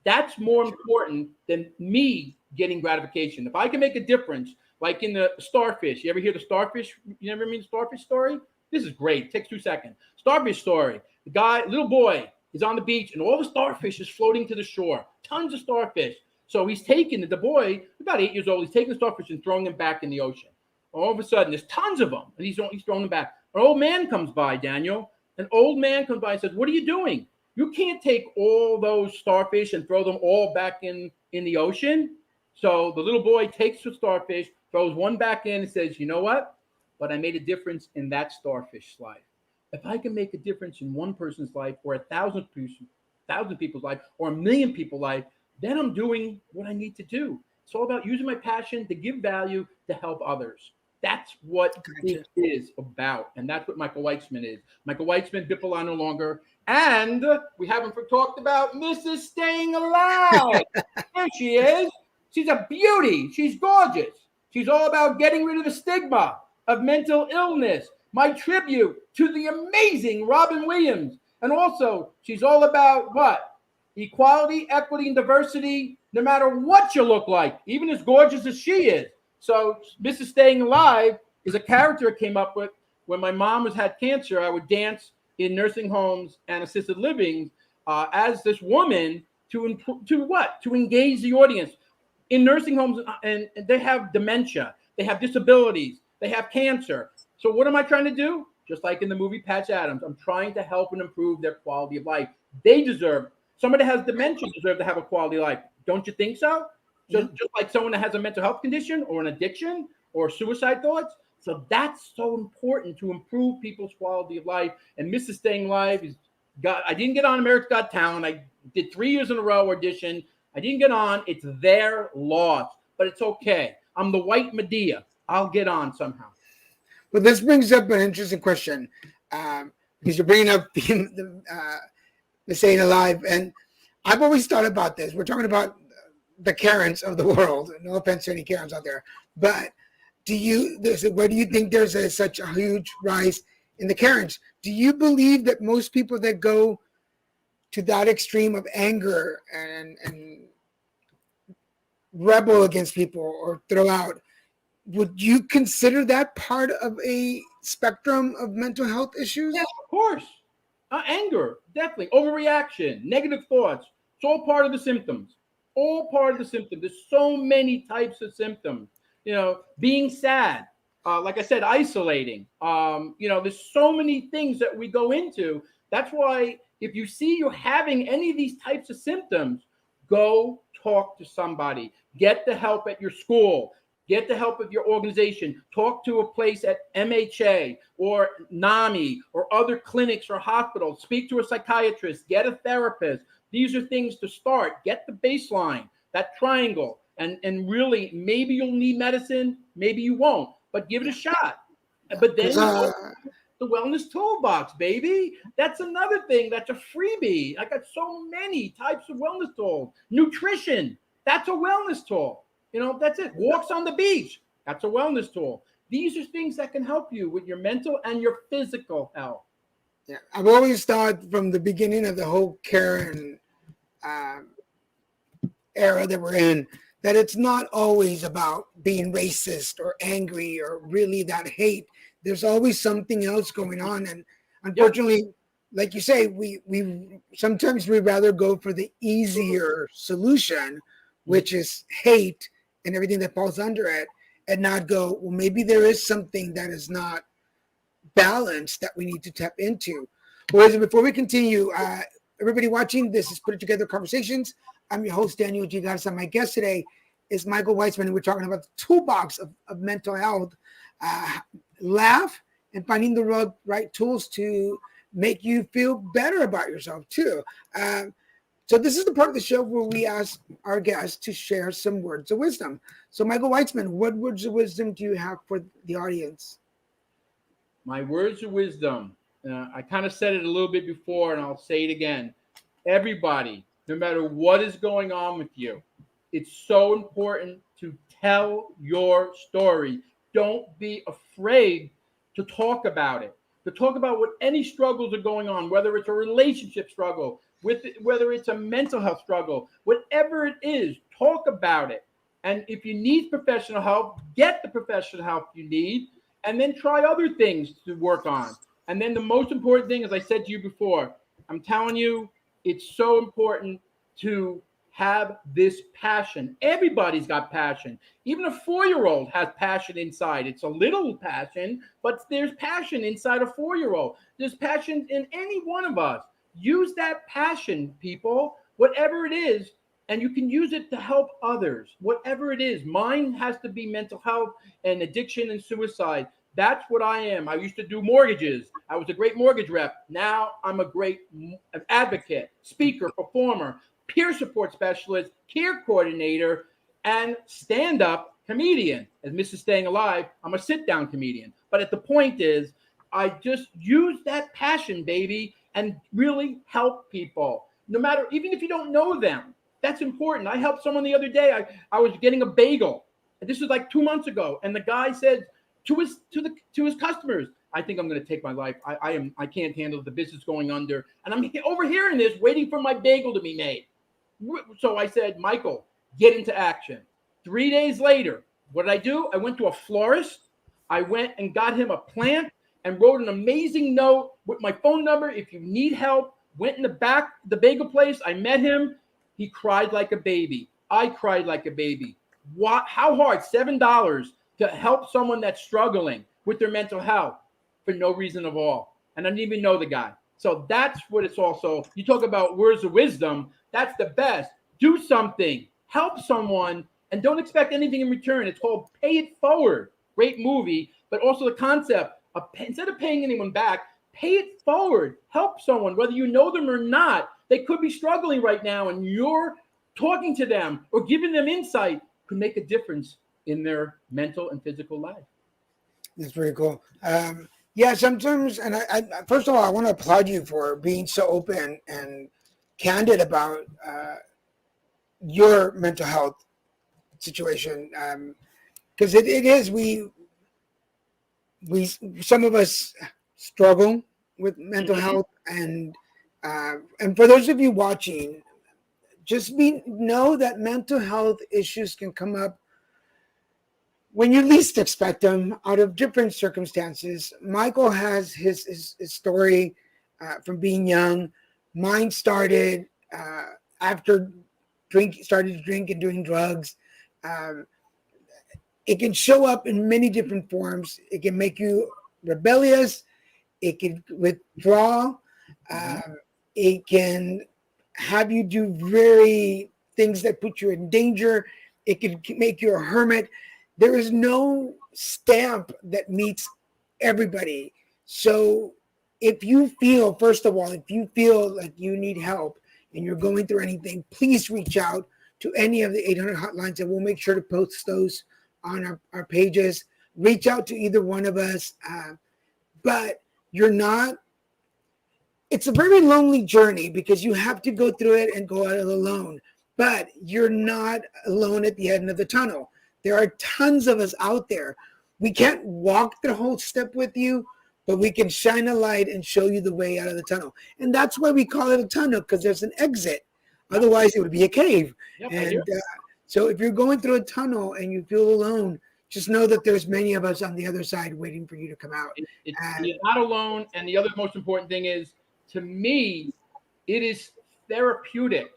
That's more important than me getting gratification. If I can make a difference, like in the starfish, you ever hear the starfish? You never mean the starfish story? This is great. It takes 2 seconds. Starfish story. The guy, little boy, is on the beach and all the starfish is floating to the shore. Tons of starfish. So he's taking the boy, about 8 years old, he's taking the starfish and throwing them back in the ocean. All of a sudden, there's tons of them, and he's throwing them back. An old man comes by, Daniel. An old man comes by and says, what are you doing? You can't take all those starfish and throw them all back in the ocean. So the little boy takes the starfish, throws one back in and says, you know what? But I made a difference in that starfish's life. If I can make a difference in one person's life or 1,000 people's life or 1,000,000 people's life, then I'm doing what I need to do. It's all about using my passion to give value to help others. That's what it is about. And that's what Michael Weitzman is. Michael Weitzman, Bipolar no longer. And we haven't talked about Mrs. Staying Alive. There she is. She's a beauty. She's gorgeous. She's all about getting rid of the stigma of mental illness. My tribute to the amazing Robin Williams. And also, she's all about what? Equality, equity, and diversity, no matter what you look like, even as gorgeous as she is. So Mrs. Staying Alive is a character I came up with. When my mom had cancer, I would dance in nursing homes and assisted living as this woman to engage the audience. In nursing homes, and they have dementia, they have disabilities, they have cancer. So what am I trying to do? Just like in the movie Patch Adams, I'm trying to help and improve their quality of life. They deserve, somebody that has dementia deserve to have a quality life. Don't you think so? Just like someone that has a mental health condition or an addiction or suicide thoughts. So that's so important to improve people's quality of life. And Mrs. Staying Alive is I didn't get on America's Got Talent. I did 3 years in a row audition. I didn't get on. It's their loss, but it's okay. I'm the white Medea. I'll get on somehow. But this brings up an interesting question, because you're bringing up the staying alive, and I've always thought about this. We're talking about the Karens of the world. No offense to any Karens out there, but where do you think there's such a huge rise in the Karens? Do you believe that most people that go to that extreme of anger and rebel against people or throw out, would you consider that part of a spectrum of mental health issues? Yeah, of course. Anger, definitely. Overreaction, negative thoughts. It's all part of the symptoms. All part of the symptoms. There's so many types of symptoms. Being sad, like I said, isolating. There's so many things that we go into. That's why if you see you're having any of these types of symptoms, go talk to somebody. Get the help at your school. Get the help of your organization. Talk to a place at MHA or NAMI or other clinics or hospitals. Speak to a psychiatrist. Get a therapist. These are things to start. Get the baseline, that triangle. And really, maybe you'll need medicine. Maybe you won't. But give it a shot. But then the wellness toolbox, baby. That's another thing. That's a freebie. I got so many types of wellness tools. Nutrition. That's a wellness tool. That's it. Walks on the beach. That's a wellness tool. These are things that can help you with your mental and your physical health. Yeah, I've always thought from the beginning of the whole Karen era that we're in, that it's not always about being racist or angry or really that hate. There's always something else going on. And unfortunately, like you say, we sometimes we rather go for the easier solution, which is hate and everything that falls under it, and not go, well, maybe there is something that is not balanced that we need to tap into. Well, before we continue, everybody watching, this is Put It Together Conversations. I'm your host, Daniel G. Garza. My guest today is Michael Weitzman, and we're talking about the toolbox of mental health. Laugh and finding the right tools to make you feel better about yourself, too. So this is the part of the show where we ask our guests to share some words of wisdom. So Michael Weitzman, what words of wisdom do you have for the audience? My words of wisdom, I kind of said it a little bit before, and I'll say it again. Everybody, no matter what is going on with you, it's so important to tell your story. Don't be afraid to talk about it, to talk about what any struggles are going on, whether it's a relationship struggle, whether it's a mental health struggle, whatever it is, talk about it. And if you need professional help, get the professional help you need, and then try other things to work on. And then the most important thing, as I said to you before, I'm telling you, it's so important to have this passion. Everybody's got passion. Even a 4-year-old has passion inside. It's a little passion, but there's passion inside a 4-year-old. There's passion in any one of us. Use that passion, people, whatever it is, and you can use it to help others, whatever it is. Mine has to be mental health and addiction and suicide. That's what I am. I used to do mortgages. I was a great mortgage rep. Now I'm a great advocate, speaker, performer, peer support specialist, care coordinator, and stand-up comedian. As Mrs. Staying Alive, I'm a sit-down comedian. But the point is, I just use that passion, baby, and really help people. No matter, even if you don't know them, that's important. I helped someone the other day. I was getting a bagel. And this was like 2 months ago. And the guy said to his customers, I think I'm going to take my life. I can't handle the business going under. And I'm overhearing this, waiting for my bagel to be made. So I said, Michael, get into action. 3 days later, what did I do? I went to a florist. I went and got him a plant and wrote an amazing note with my phone number. If you need help, went in the back, the bagel place. I met him. He cried like a baby. I cried like a baby. How hard? $7 to help someone that's struggling with their mental health for no reason at all. And I didn't even know the guy. So that's what it's also. You talk about words of wisdom. That's the best. Do something. Help someone. And don't expect anything in return. It's called Pay It Forward. Great movie. But also the concept of instead of paying anyone back, pay it forward. Help someone, whether you know them or not. They could be struggling right now, and you're talking to them or giving them insight could make a difference in their mental and physical life. That's very cool. Yeah, sometimes, and first of all, I want to applaud you for being so open and candid about your mental health situation. Because it is, we some of us struggle with mental health, and for those of you watching, just know that mental health issues can come up when you least expect them, out of different circumstances. Michael has his story from being young. Mine started after started to drink and doing drugs. Um, it can show up in many different forms. It can make you rebellious. It can withdraw. It can have you do very things that put you in danger. It can make you a hermit. There is no stamp that meets everybody. So if you feel, first of all, if you feel like you need help and you're going through anything, please reach out to any of the 800 hotlines, and we'll make sure to post those on our pages. Reach out to either one of us. But you're not, it's a very lonely journey because you have to go through it and go out it alone. But you're not alone at the end of the tunnel. There are tons of us out there. We can't walk the whole step with you, but we can shine a light and show you the way out of the tunnel. And that's why we call it a tunnel, because there's an exit. Otherwise, it would be a cave. Yep, and so if you're going through a tunnel and you feel alone, just know that there's many of us on the other side waiting for you to come out. You're not alone. And the other most important thing is, to me, it is therapeutic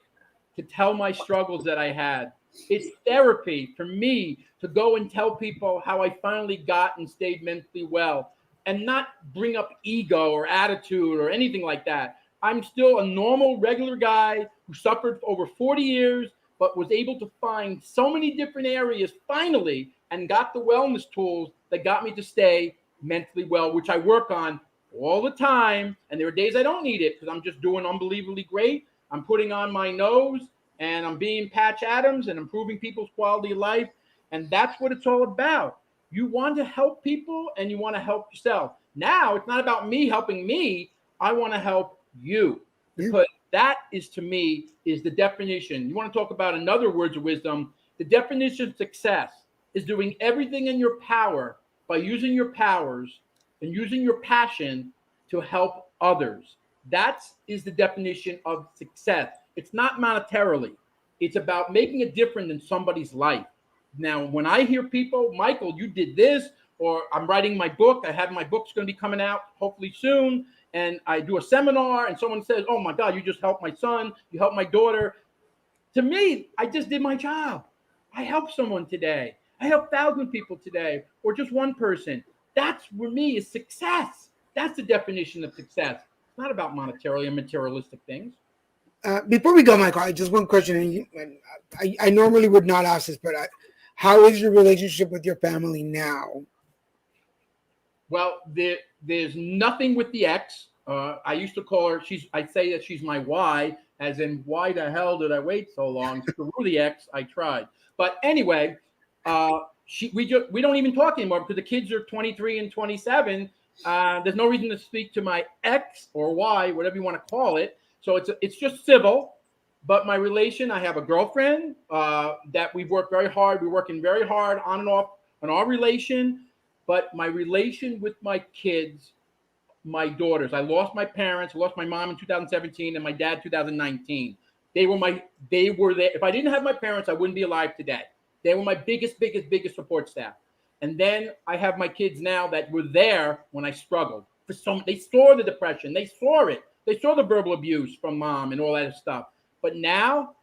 to tell my struggles that I had. It's therapy for me to go and tell people how I finally got and stayed mentally well, and not bring up ego or attitude or anything like that. I'm still a normal, regular guy who suffered for over 40 years, but was able to find so many different areas finally and got the wellness tools that got me to stay mentally well, which I work on all the time. And there are days I don't need it because I'm just doing unbelievably great. I'm putting on my nose and I'm being Patch Adams and improving people's quality of life. And that's what it's all about. You want to help people and you want to help yourself. Now, it's not about me helping me. I want to help you, because that is, to me, is the definition. You want to talk about another words of wisdom. The definition of success is doing everything in your power by using your powers and using your passion to help others. That is the definition of success. It's not monetarily. It's about making a difference in somebody's life. Now, when I hear people, Michael, you did this, or I'm writing my book. I have my book's going to be coming out hopefully soon. And I do a seminar and someone says, oh my God, you just helped my son. You helped my daughter. To me, I just did my job. I helped someone today. I helped 1,000 people today, or just one person. That's, for me, is success. That's the definition of success. It's not about monetarily and materialistic things. Before we go, Michael, just one question. I normally would not ask this, but how is your relationship with your family now? Well, there's nothing with the ex. I used to call her, I say that she's my why, as in, why the hell did I wait so long? Screw the ex, I tried. But anyway, we don't even talk anymore because the kids are 23 and 27. There's no reason to speak to my ex or why, whatever you want to call it. So it's just civil. But my relation, I have a girlfriend that we work very hard. We're working very hard on and off on our relation. But my relation with my kids, my daughters, I lost my parents. I lost my mom in 2017 and my dad 2019. They were there. If I didn't have my parents, I wouldn't be alive today. They were my biggest support staff. And then I have my kids now that were there when I struggled. They saw the depression. They saw it. They saw the verbal abuse from mom and all that stuff. But now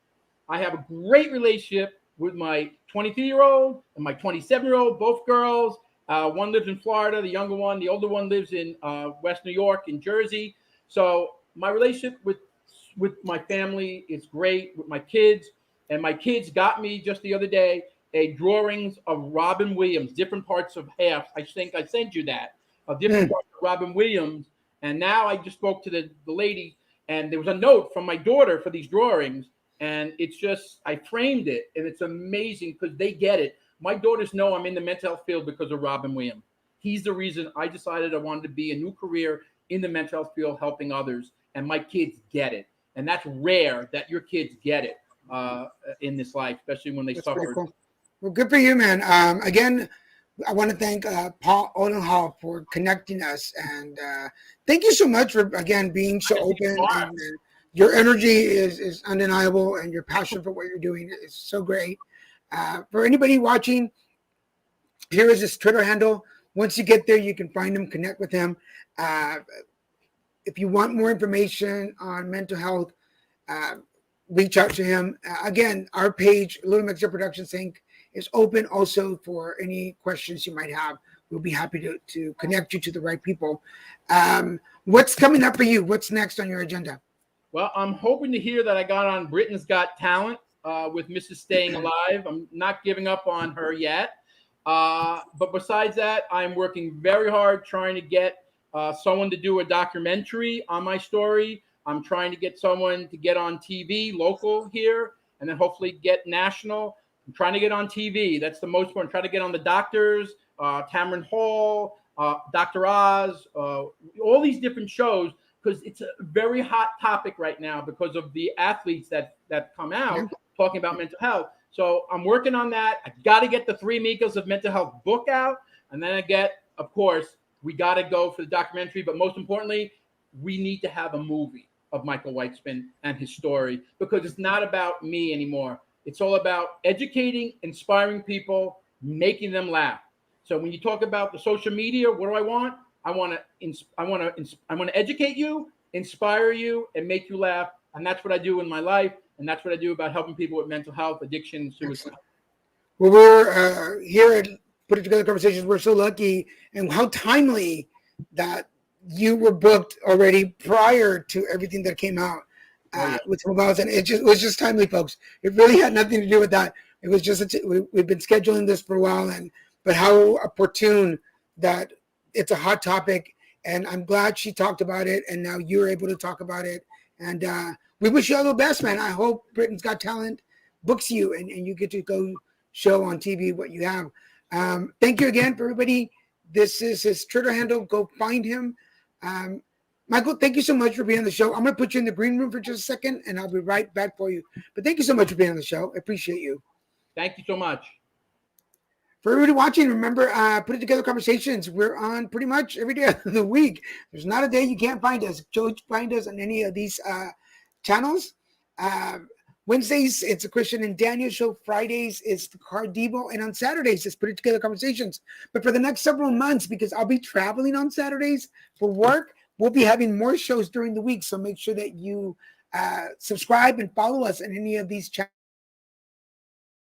I have a great relationship with my 23-year-old and my 27-year-old, both girls. One lives in Florida, the younger one. The older one lives in West New York, in Jersey. So my relationship with my family is great, with my kids. And my kids got me just the other day a drawings of Robin Williams, different parts of half. I think I sent you that, of different parts of Robin Williams. And now I just spoke to the lady, and there was a note from my daughter for these drawings. And it's just, I framed it, and it's amazing because they get it. My daughters know I'm in the mental health field because of Robin Williams. He's the reason I decided I wanted to be a new career in the mental health field, helping others. And my kids get it. And that's rare that your kids get it in this life, especially when they suffer. Pretty cool. Well, good for you, man. Again, I want to thank Paul Odenhall for connecting us. And thank you so much for, again, being so open. And your energy is undeniable, and your passion for what you're doing is so great. For anybody watching, here is his Twitter handle. Once you get there, you can find him, connect with him. If you want more information on mental health, reach out to him. Again, our page, Little Mixer Productions Inc., is open also for any questions you might have. We'll be happy to connect you to the right people. What's coming up for you? What's next on your agenda? Well, I'm hoping to hear that I got on Britain's Got Talent with Mrs. Staying Alive. I'm not giving up on her yet. But besides that, I'm working very hard trying to get someone to do a documentary on my story. I'm trying to get someone to get on TV, local here, and then hopefully get national. I'm trying to get on TV. That's the most important. Try to get on The Doctors, Tamron Hall, Dr. Oz, all these different shows, because it's a very hot topic right now because of the athletes that come out talking about mental health. So I'm working on that. I got to get the 3 Amigos of Mental Health book out. And then of course, we got to go for the documentary. But most importantly, we need to have a movie of Michael Weitzman and his story, because it's not about me anymore. It's all about educating, inspiring people, making them laugh. So when you talk about the social media, what do I want? I want to educate you, inspire you, and make you laugh. And that's what I do in my life. And that's what I do about helping people with mental health, addiction, suicide. Well, we're here at Put It Together Conversations. We're so lucky, and how timely that you were booked already prior to everything that came out with Mobiles. And it was just timely, folks. It really had nothing to do with that. It was just, we've been scheduling this for a while, but how opportune that it's a hot topic. And I'm glad she talked about it, and now you're able to talk about it. And we wish you all the best, man. I hope Britain's Got Talent books you, and you get to go show on TV what you have. Thank you again for everybody. This is his Twitter handle. Go find him. Michael, thank you so much for being on the show. I'm going to put you in the green room for just a second, and I'll be right back for you. But thank you so much for being on the show. I appreciate you. Thank you so much. For everybody watching, remember, Put It Together Conversations. We're on pretty much every day of the week. There's not a day you can't find us. Go find us on any of these channels. Wednesdays, it's a Christian and Daniel show. Fridays, it's the Card Devo. And on Saturdays, it's Put It Together Conversations. But for the next several months, because I'll be traveling on Saturdays for work, we'll be having more shows during the week. So make sure that you subscribe and follow us in any of these channels.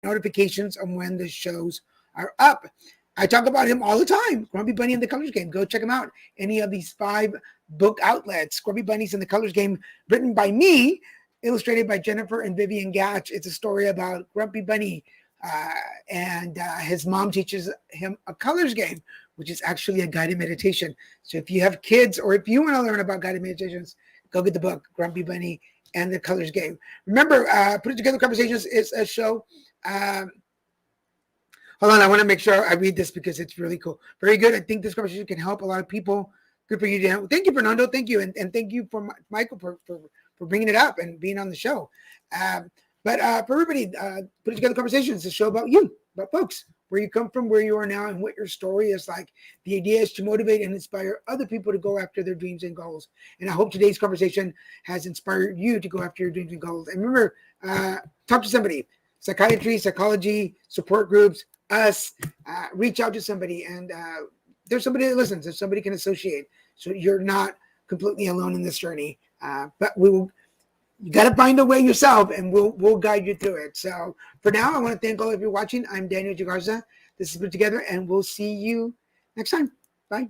Notifications on when the shows are up. I talk about him all the time. Grumpy Bunny and the Colors Game. Go check him out. Any of these 5 book outlets. Grumpy Bunnies and the Colors Game, written by me, illustrated by Jennifer and Vivian Gatch. It's a story about Grumpy Bunny and his mom teaches him a colors game, which is actually a guided meditation. So if you have kids, or if you want to learn about guided meditations, go get the book, Grumpy Bunny and the Colors Game. Remember, Put It Together Conversations is a show. Hold on, I want to make sure I read this because it's really cool. Very good. I think this conversation can help a lot of people. Good for you, Dan. Thank you, Fernando. Thank you. And thank you for Michael for bringing it up and being on the show. But for everybody, Put It Together Conversations is a show about you, about folks, where you come from, where you are now, and what your story is like. The idea is to motivate and inspire other people to go after their dreams and goals. And I hope today's conversation has inspired you to go after your dreams and goals. And remember, talk to somebody. Psychiatry, psychology, support groups, us, reach out to somebody, and there's somebody that listens, and somebody can associate, so you're not completely alone in this journey. But you got to find a way yourself, and we'll guide you through it. So for now, I want to thank all of you watching. I'm Daniel Jagarza. This is Put Together, and we'll see you next time. Bye.